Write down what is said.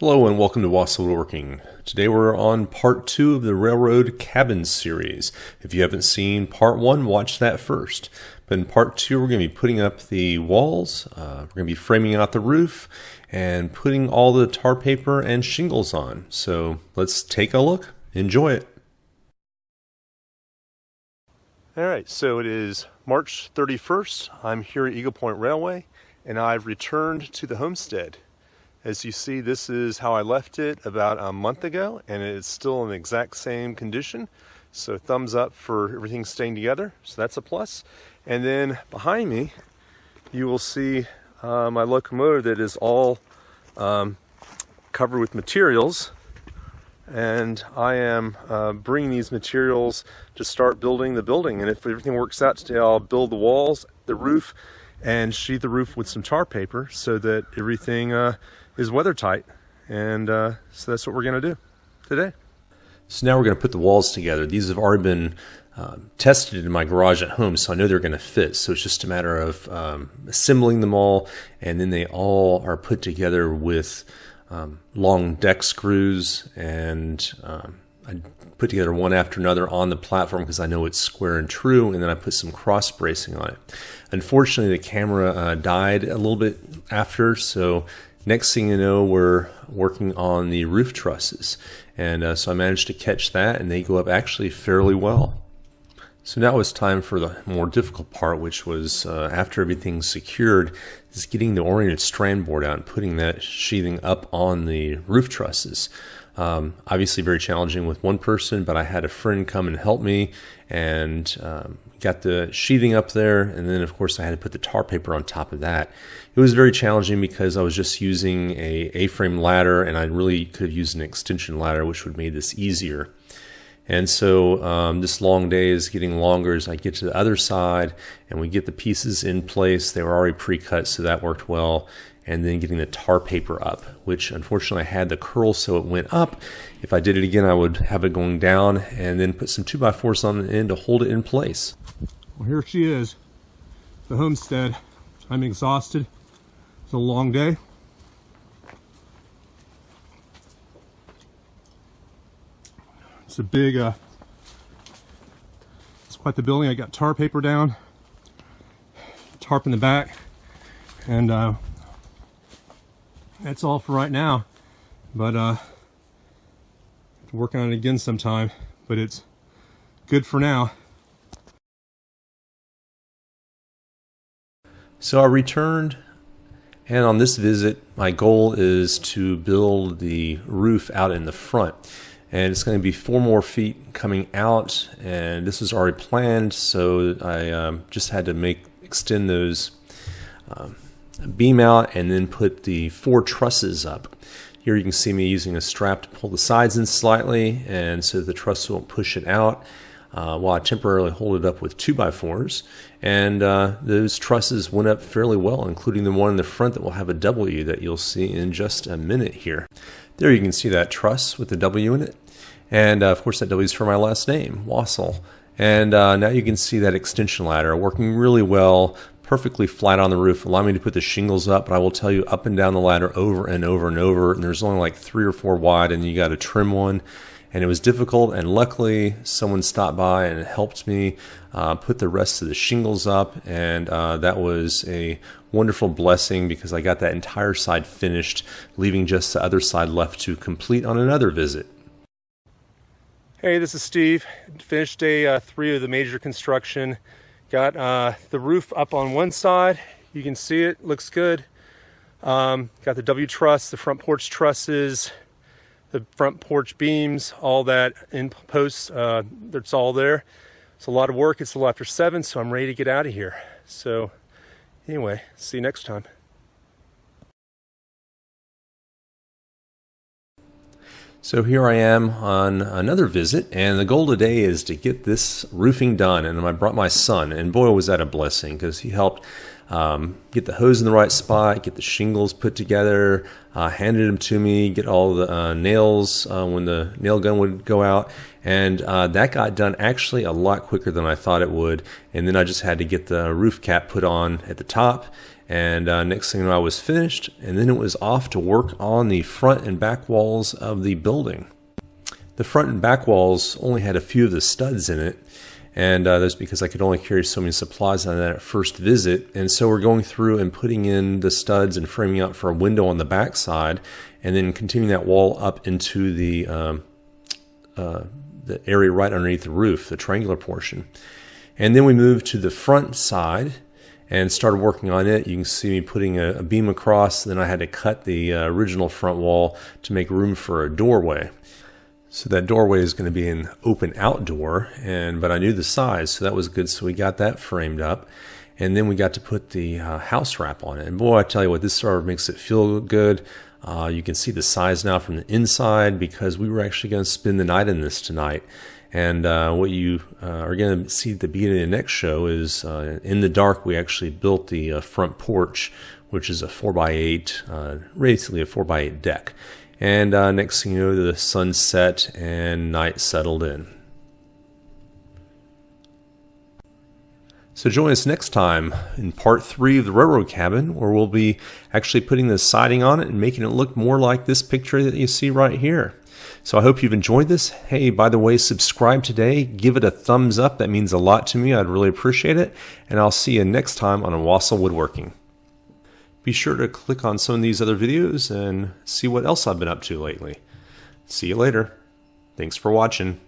Hello and welcome to Wassel Woodworking. Today we're on part 2 of the Railroad Cabin series. If you haven't seen part 1, watch that first. But in part 2 we're going to be putting up the walls, we're going to be framing out the roof, and putting all the tar paper and shingles on. So let's take a look. Enjoy it. Alright, so it is March 31st. I'm here at Eagle Point Railway and I've returned to the homestead. As you see, this is how I left it about a month ago, and it's still in the exact same condition. So thumbs up for everything staying together. So that's a plus. And then behind me, you will see my locomotive that is all covered with materials. And I am bringing these materials to start building the building. And if everything works out today, I'll build the walls, the roof, and sheathe the roof with some tar paper so that everything is weather tight. And so that's what we're going to do today. So now we're going to put the walls together. These have already been tested in my garage at home, so I know they're going to fit. So it's just a matter of assembling them all, and then they all are put together with long deck screws, and I put together one after another on the platform because I know it's square and true, and then I put some cross bracing on it. Unfortunately, the camera died a little bit after, so next thing you know, we're working on the roof trusses, and so I managed to catch that, and they go up actually fairly well. So now it's time for the more difficult part, which was after everything's secured, is getting the oriented strand board out and putting that sheathing up on the roof trusses. Obviously very challenging with one person, but I had a friend come and help me, and got the sheathing up there, and then of course I had to put the tar paper on top of that. It was very challenging because I was just using a A-frame ladder, and I really could have used an extension ladder, which would have made this easier. And so this long day is getting longer as I get to the other side, and we get the pieces in place. They were already pre-cut, so that worked well. And then getting the tar paper up, which unfortunately I had the curl so it went up. If I did it again, I would have it going down, and then put some 2x4s on the end to hold it in place. Well, here she is, the homestead. I'm exhausted. It's a long day. It's a big, it's quite the building. I got tar paper down, tarp in the back, and that's all for right now. But work on it again sometime. But it's good for now. So I returned, and on this visit, my goal is to build the roof out in the front. And it's going to be 4 more feet coming out, and this was already planned, so I just had to extend those beam out and then put the 4 trusses up. Here you can see me using a strap to pull the sides in slightly, and so the truss won't push it out, while I temporarily hold it up with 2x4s. And those trusses went up fairly well, including the one in the front that will have a W that you'll see in just a minute here. There you can see that truss with the W in it. And of course that W is for my last name, Wassel. And now you can see that extension ladder working really well, perfectly flat on the roof, allowing me to put the shingles up. But I will tell you, up and down the ladder over and over and over, and there's only like 3 or 4 wide, and you got to trim one. And it was difficult, and luckily someone stopped by and helped me put the rest of the shingles up, and that was a wonderful blessing because I got that entire side finished, leaving just the other side left to complete on another visit. Hey, this is Steve. Finished day 3 of the major construction. Got the roof up on one side. You can see it, looks good. Got the W truss, the front porch trusses, the front porch beams, all that in posts. It's all there. It's a lot of work. It's a little after 7, so I'm ready to get out of here. So anyway, see you next time. So here I am on another visit, and the goal today is to get this roofing done. And I brought my son, and boy was that a blessing, because he helped get the hose in the right spot, get the shingles put together, handed them to me, get all the nails when the nail gun would go out, and that got done actually a lot quicker than I thought it would. And then I just had to get the roof cap put on at the top, And next thing you know, I was finished, and then it was off to work on the front and back walls of the building. The front and back walls only had a few of the studs in it, and that's because I could only carry so many supplies on that first visit. And so we're going through and putting in the studs and framing out for a window on the back side, and then continuing that wall up into the area right underneath the roof, the triangular portion. And then we moved to the front side and started working on it. You can see me putting a beam across. Then I had to cut the original front wall to make room for a doorway. So that doorway is going to be an open outdoor, but I knew the size, so that was good. So we got that framed up, and then we got to put the house wrap on it. And boy, I tell you what, this sort of makes it feel good. You can see the size now from the inside because we were actually going to spend the night in this tonight. And what you are going to see at the beginning of the next show is in the dark, we actually built the front porch, which is a 4x8, basically a 4x8 deck. And next thing you know, the sun set and night settled in. So join us next time in part 3 of the railroad cabin, where we'll be actually putting the siding on it and making it look more like this picture that you see right here. So I hope you've enjoyed this. Hey, by the way, subscribe today. Give it a thumbs up. That means a lot to me. I'd really appreciate it. And I'll see you next time on Wausau Woodworking. Be sure to click on some of these other videos and see what else I've been up to lately. See you later. Thanks for watching.